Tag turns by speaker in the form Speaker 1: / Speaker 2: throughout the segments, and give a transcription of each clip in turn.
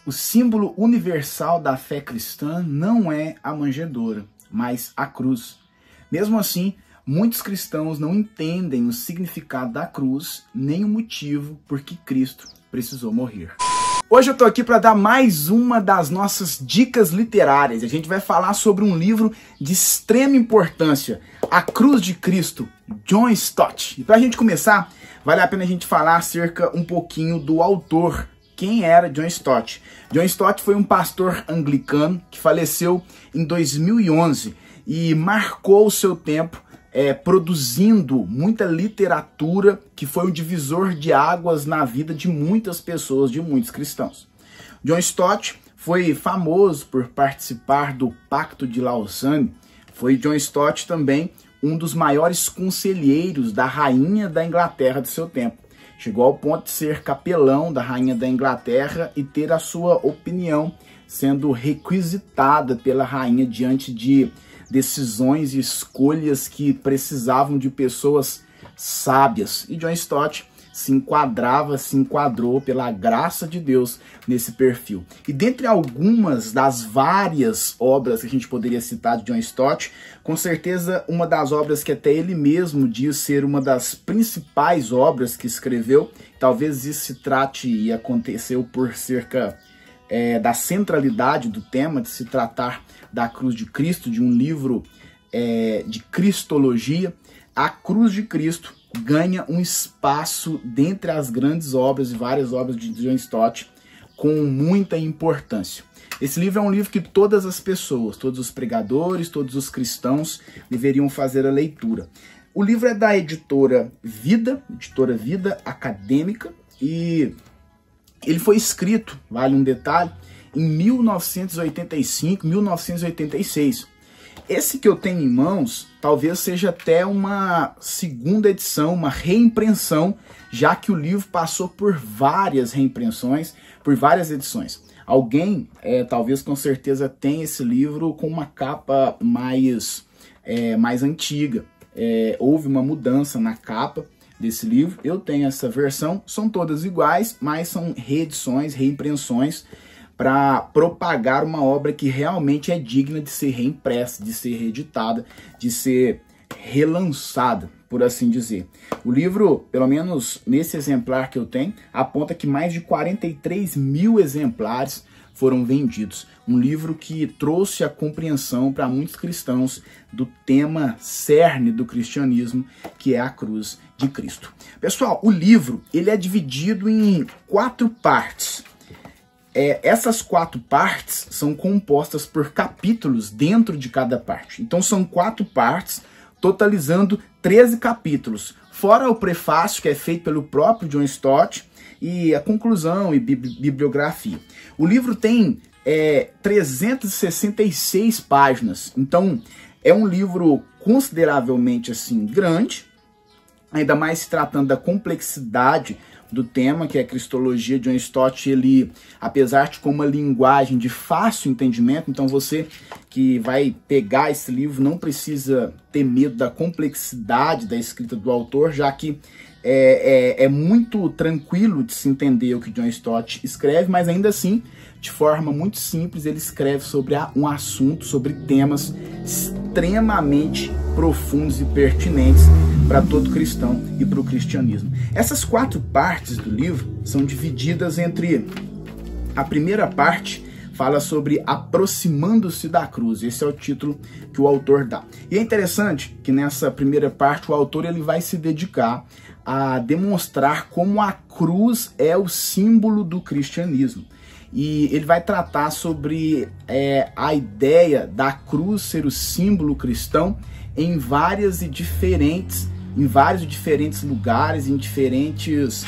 Speaker 1: O símbolo universal da fé cristã não é a manjedoura, mas a cruz. Mesmo assim, muitos cristãos não entendem o significado da cruz, nem o motivo por que Cristo precisou morrer. Hoje eu tô aqui para dar mais uma das nossas dicas literárias. A gente vai falar sobre um livro de extrema importância, A Cruz de Cristo, John Stott. E para a gente começar, vale a pena a gente falar acerca um pouquinho do autor. Quem era John Stott? John Stott foi um pastor anglicano que faleceu em 2011 e marcou o seu tempo produzindo muita literatura que foi um divisor de águas na vida de muitas pessoas, de muitos cristãos. John Stott foi famoso por participar do Pacto de Lausanne. Foi John Stott também um dos maiores conselheiros da rainha da Inglaterra do seu tempo. Chegou ao ponto de ser capelão da rainha da Inglaterra e ter a sua opinião sendo requisitada pela rainha diante de decisões e escolhas que precisavam de pessoas sábias. E John Stott se enquadrou pela graça de Deus nesse perfil. E dentre algumas das várias obras que a gente poderia citar de John Stott, com certeza uma das obras que até ele mesmo diz ser uma das principais obras que escreveu, talvez isso se trate e aconteceu por cerca da centralidade do tema, de se tratar da Cruz de Cristo, de um livro de cristologia. A Cruz de Cristo ganha um espaço dentre as grandes obras e várias obras de John Stott com muita importância. Esse livro é um livro que todas as pessoas, todos os pregadores, todos os cristãos deveriam fazer a leitura. O livro é da editora Vida Acadêmica, e ele foi escrito, vale um detalhe, em 1985, 1986. Esse que eu tenho em mãos talvez seja até uma segunda edição, uma reimpressão, já que o livro passou por várias reimpressões, por várias edições. Alguém, talvez com certeza, tem esse livro com uma capa mais antiga. Houve uma mudança na capa desse livro. Eu tenho essa versão, são todas iguais, mas são reedições, reimpressões, para propagar uma obra que realmente é digna de ser reimpressa, de ser reeditada, de ser relançada, por assim dizer. O livro, pelo menos nesse exemplar que eu tenho, aponta que mais de 43 mil exemplares foram vendidos. Um livro que trouxe a compreensão para muitos cristãos do tema cerne do cristianismo, que é a cruz de Cristo. Pessoal, o livro ele é dividido em 4 partes. Essas 4 partes são compostas por capítulos dentro de cada parte. Então são 4 partes, totalizando 13 capítulos, fora o prefácio que é feito pelo próprio John Stott e a conclusão e bibliografia. O livro tem 366 páginas, então é um livro consideravelmente assim grande, ainda mais se tratando da complexidade do tema, que é a cristologia. John Stott, ele, apesar de com uma linguagem de fácil entendimento, então você que vai pegar esse livro não precisa ter medo da complexidade da escrita do autor, já que é muito tranquilo de se entender o que John Stott escreve, mas ainda assim, de forma muito simples, ele escreve sobre um assunto, sobre temas extremamente profundos e pertinentes para todo cristão e para o cristianismo. Essas 4 partes do livro são divididas entre... A primeira parte fala sobre aproximando-se da cruz. Esse é o título que o autor dá. E é interessante que nessa primeira parte o autor ele vai se dedicar a demonstrar como a cruz é o símbolo do cristianismo. E ele vai tratar sobre a ideia da cruz ser o símbolo cristão em vários diferentes lugares, em diferentes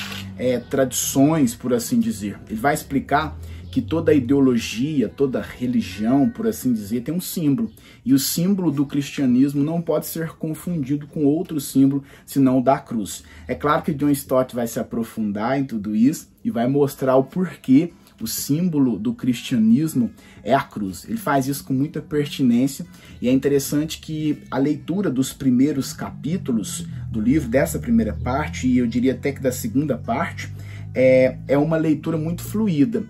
Speaker 1: tradições, por assim dizer. Ele vai explicar que toda ideologia, toda religião, por assim dizer, tem um símbolo. E o símbolo do cristianismo não pode ser confundido com outro símbolo, senão o da cruz. É claro que John Stott vai se aprofundar em tudo isso e vai mostrar o porquê o símbolo do cristianismo é a cruz. Ele faz isso com muita pertinência e é interessante que a leitura dos primeiros capítulos do livro, dessa primeira parte, e eu diria até que da segunda parte, é uma leitura muito fluida.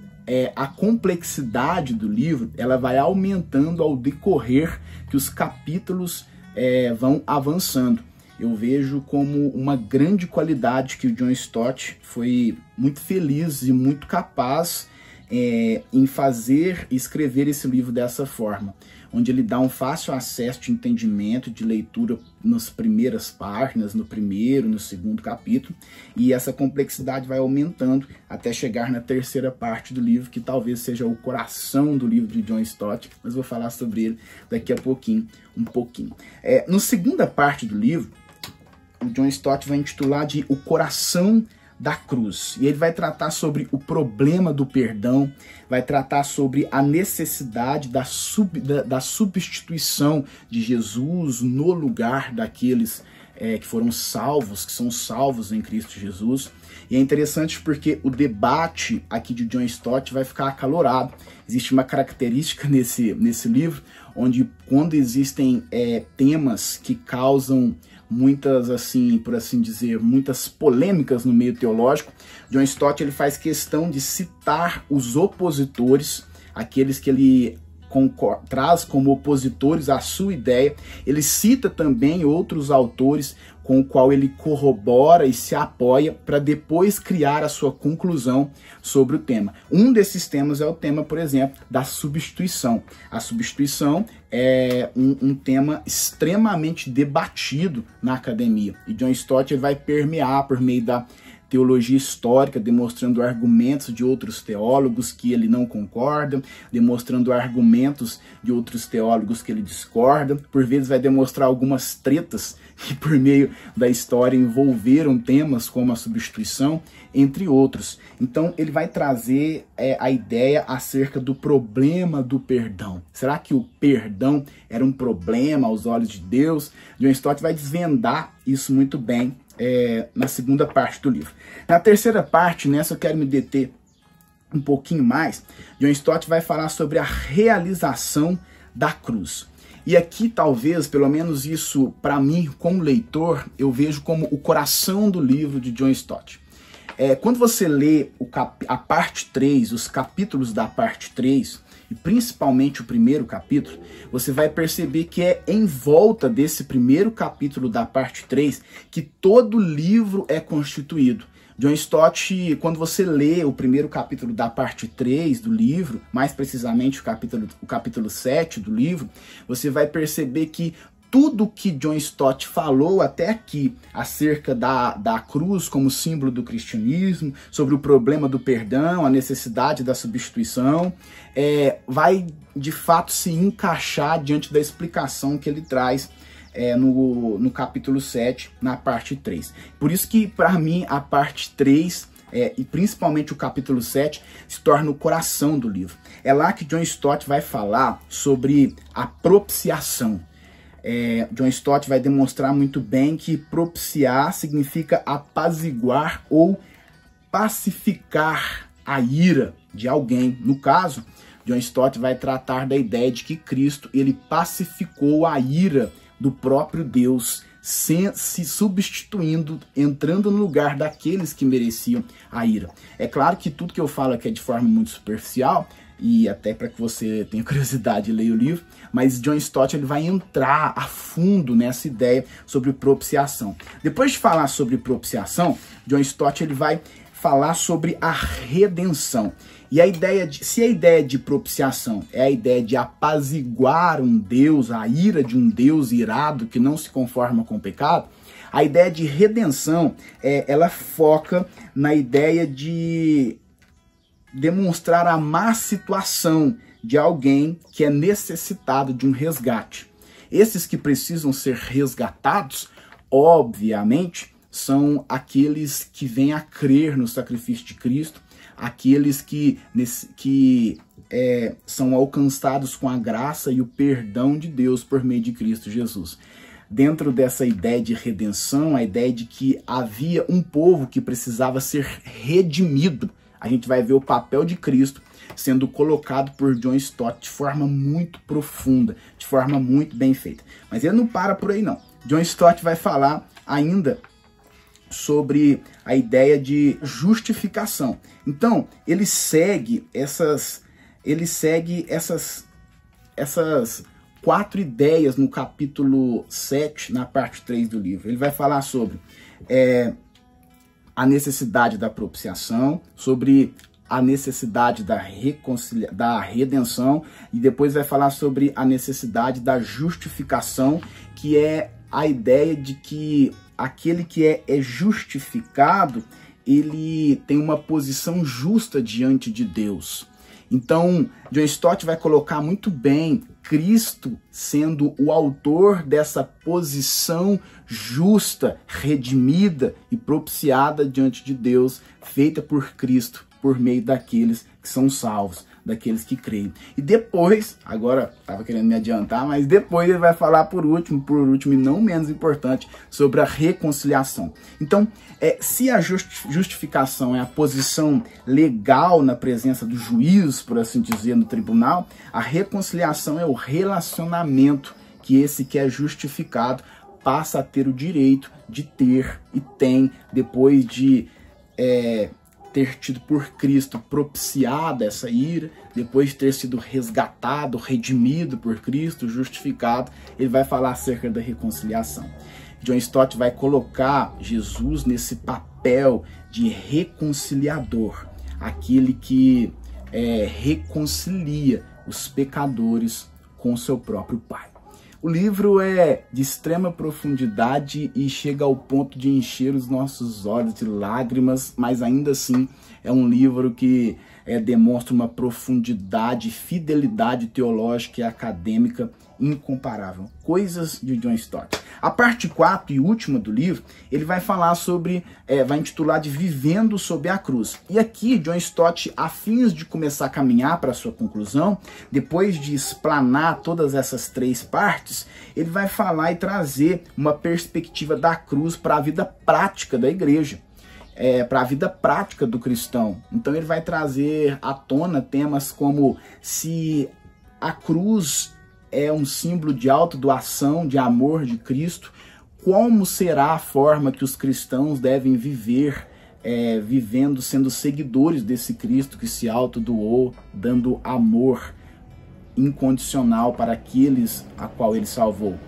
Speaker 1: a complexidade do livro ela vai aumentando ao decorrer que os capítulos vão avançando. Eu vejo como uma grande qualidade que o John Stott foi muito feliz e muito capaz em fazer e escrever esse livro dessa forma, onde ele dá um fácil acesso de entendimento, de leitura nas primeiras páginas, no primeiro, no segundo capítulo, e essa complexidade vai aumentando até chegar na terceira parte do livro, que talvez seja o coração do livro de John Stott, mas vou falar sobre ele daqui a pouquinho, Na segunda parte do livro, o John Stott vai intitular de O Coração da Cruz. E ele vai tratar sobre o problema do perdão, vai tratar sobre a necessidade da substituição de Jesus no lugar daqueles que foram salvos, que são salvos em Cristo Jesus. E é interessante porque o debate aqui de John Stott vai ficar acalorado. Existe uma característica nesse livro, onde quando existem temas que causam muitas, assim, por assim dizer, muitas polêmicas no meio teológico, John Stott ele faz questão de citar os opositores, aqueles que ele traz como opositores à sua ideia. Ele cita também outros autores com o qual ele corrobora e se apoia para depois criar a sua conclusão sobre o tema. Um desses temas é o tema, por exemplo, da substituição. A substituição é um tema extremamente debatido na academia. E John Stott ele vai permear por meio da teologia histórica, demonstrando argumentos de outros teólogos que ele não concorda, demonstrando argumentos de outros teólogos que ele discorda. Por vezes vai demonstrar algumas tretas que por meio da história envolveram temas como a substituição, entre outros. Então ele vai trazer a ideia acerca do problema do perdão. Será que o perdão era um problema aos olhos de Deus? John Stott vai desvendar isso muito bem na segunda parte do livro. Na terceira parte, nessa eu quero me deter um pouquinho mais. John Stott vai falar sobre a realização da cruz. E aqui talvez, pelo menos isso para mim, como leitor, eu vejo como o coração do livro de John Stott. Quando você lê a parte 3, os capítulos da parte 3, e principalmente o primeiro capítulo, você vai perceber que é em volta desse primeiro capítulo da parte 3 que todo livro é constituído. John Stott, quando você lê o primeiro capítulo da parte 3 do livro, mais precisamente o capítulo 7 do livro, você vai perceber que tudo que John Stott falou até aqui acerca da cruz como símbolo do cristianismo, sobre o problema do perdão, a necessidade da substituição, vai de fato se encaixar diante da explicação que ele traz no capítulo 7, na parte 3. Por isso que, para mim, a parte 3, e principalmente o capítulo 7, se torna o coração do livro. É lá que John Stott vai falar sobre a propiciação. John Stott vai demonstrar muito bem que propiciar significa apaziguar ou pacificar a ira de alguém. No caso, John Stott vai tratar da ideia de que Cristo ele pacificou a ira do próprio Deus, se substituindo, entrando no lugar daqueles que mereciam a ira. É claro que tudo que eu falo aqui é de forma muito superficial, e até para que você tenha curiosidade e leia o livro, mas John Stott ele vai entrar a fundo nessa ideia sobre propiciação. Depois de falar sobre propiciação, John Stott ele vai falar sobre a redenção. E se a ideia de propiciação é a ideia de apaziguar um Deus, a ira de um Deus irado que não se conforma com o pecado, a ideia de redenção ela foca na ideia de demonstrar a má situação de alguém que é necessitado de um resgate. Esses que precisam ser resgatados, obviamente, são aqueles que vêm a crer no sacrifício de Cristo, aqueles que são alcançados com a graça e o perdão de Deus por meio de Cristo Jesus. Dentro dessa ideia de redenção, a ideia de que havia um povo que precisava ser redimido, a gente vai ver o papel de Cristo sendo colocado por John Stott de forma muito profunda, de forma muito bem feita. Mas ele não para por aí não. John Stott vai falar ainda sobre a ideia de justificação. Então, ele segue essas 4 ideias no capítulo 7, na parte 3 do livro. Ele vai falar sobre a necessidade da propiciação, sobre a necessidade da redenção, e depois vai falar sobre a necessidade da justificação, que é a ideia de que aquele que é justificado, ele tem uma posição justa diante de Deus. Então, John Stott vai colocar muito bem Cristo sendo o autor dessa posição justa, redimida e propiciada diante de Deus, feita por Cristo, por meio daqueles que são salvos, daqueles que creem. E depois, agora estava querendo me adiantar, mas depois ele vai falar por último e não menos importante, sobre a reconciliação. Então, se a justificação é a posição legal na presença do juiz, por assim dizer, no tribunal, a reconciliação é o relacionamento que esse que é justificado passa a ter o direito de ter e tem, depois de ter tido por Cristo propiciada essa ira, depois de ter sido resgatado, redimido por Cristo, justificado, ele vai falar acerca da reconciliação. John Stott vai colocar Jesus nesse papel de reconciliador, aquele que reconcilia os pecadores com o seu próprio Pai. O livro é de extrema profundidade e chega ao ponto de encher os nossos olhos de lágrimas, mas ainda assim é um livro que demonstra uma profundidade, fidelidade teológica e acadêmica incomparável. Coisas de John Stott. A parte 4 e última do livro, ele vai falar sobre, vai intitular de Vivendo sob a Cruz. E aqui, John Stott, a fins de começar a caminhar para a sua conclusão, depois de explanar todas essas 3 partes, ele vai falar e trazer uma perspectiva da cruz para a vida prática da igreja. Para a vida prática do cristão. Então ele vai trazer à tona temas como se a cruz é um símbolo de autodoação, de amor de Cristo, como será a forma que os cristãos devem viver, vivendo, sendo seguidores desse Cristo que se autodoou, dando amor incondicional para aqueles a qual ele salvou.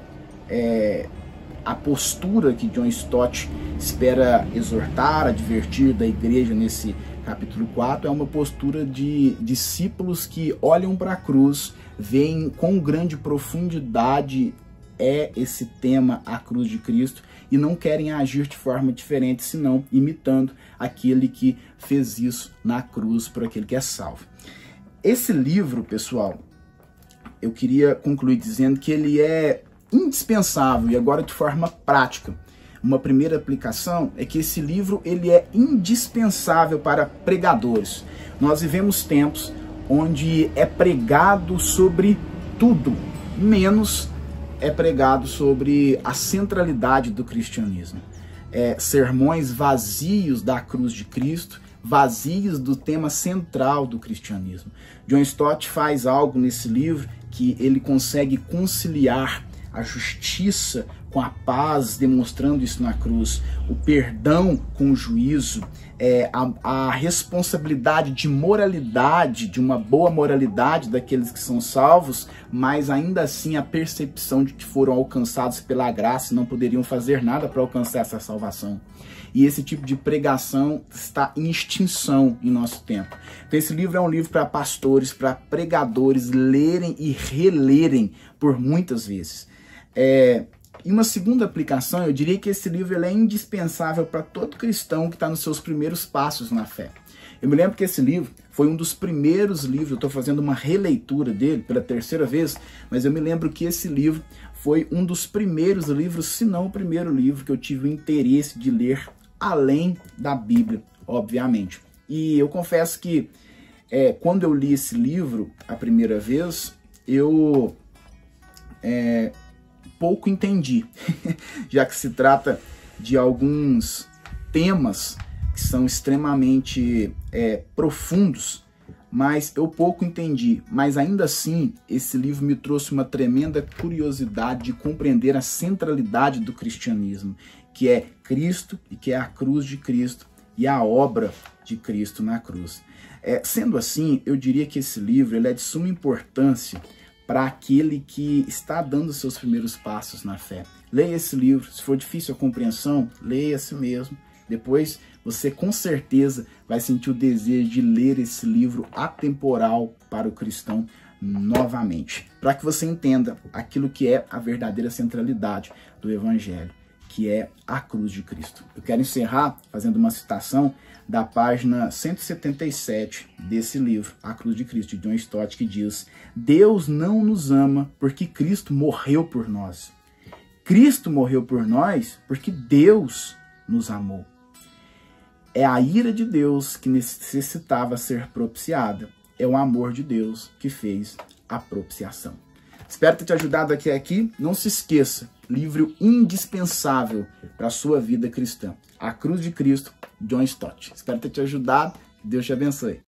Speaker 1: A postura que John Stott espera exortar, advertir da igreja nesse capítulo 4 é uma postura de discípulos que olham para a cruz, veem quão grande profundidade é esse tema, a cruz de Cristo, e não querem agir de forma diferente, senão imitando aquele que fez isso na cruz por aquele que é salvo. Esse livro, pessoal, eu queria concluir dizendo que ele é indispensável, e agora de forma prática. Uma primeira aplicação é que esse livro ele é indispensável para pregadores. Nós vivemos tempos onde é pregado sobre tudo, menos é pregado sobre a centralidade do cristianismo. Sermões vazios da cruz de Cristo, vazios do tema central do cristianismo. John Stott faz algo nesse livro que ele consegue conciliar a justiça com a paz, demonstrando isso na cruz, o perdão com o juízo, a responsabilidade de moralidade, de uma boa moralidade daqueles que são salvos, mas ainda assim a percepção de que foram alcançados pela graça e não poderiam fazer nada para alcançar essa salvação. E esse tipo de pregação está em extinção em nosso tempo. Então esse livro é um livro para pastores, para pregadores lerem e relerem por muitas vezes. E uma segunda aplicação, eu diria que esse livro ele é indispensável para todo cristão que está nos seus primeiros passos na fé. Eu me lembro que esse livro foi um dos primeiros livros, eu estou fazendo uma releitura dele pela 3ª vez, mas eu me lembro que esse livro foi um dos primeiros livros, se não o primeiro livro que eu tive o interesse de ler além da Bíblia, obviamente. E eu confesso que quando eu li esse livro a primeira vez, eu pouco entendi, já que se trata de alguns temas que são extremamente profundos, mas eu pouco entendi. Mas ainda assim, esse livro me trouxe uma tremenda curiosidade de compreender a centralidade do cristianismo, que é Cristo e que é a cruz de Cristo e a obra de Cristo na cruz. Sendo assim, eu diria que esse livro ele é de suma importância para aquele que está dando seus primeiros passos na fé. Leia esse livro, se for difícil a compreensão, leia esse mesmo. Depois você com certeza vai sentir o desejo de ler esse livro atemporal para o cristão novamente, para que você entenda aquilo que é a verdadeira centralidade do Evangelho, que é a cruz de Cristo. Eu quero encerrar fazendo uma citação da página 177 desse livro, A Cruz de Cristo, de John Stott, que diz: Deus não nos ama porque Cristo morreu por nós. Cristo morreu por nós porque Deus nos amou. É a ira de Deus que necessitava ser propiciada. É o amor de Deus que fez a propiciação. Espero ter te ajudado aqui. Não se esqueça, livro indispensável para a sua vida cristã. A Cruz de Cristo, John Stott. Espero ter te ajudado. Deus te abençoe.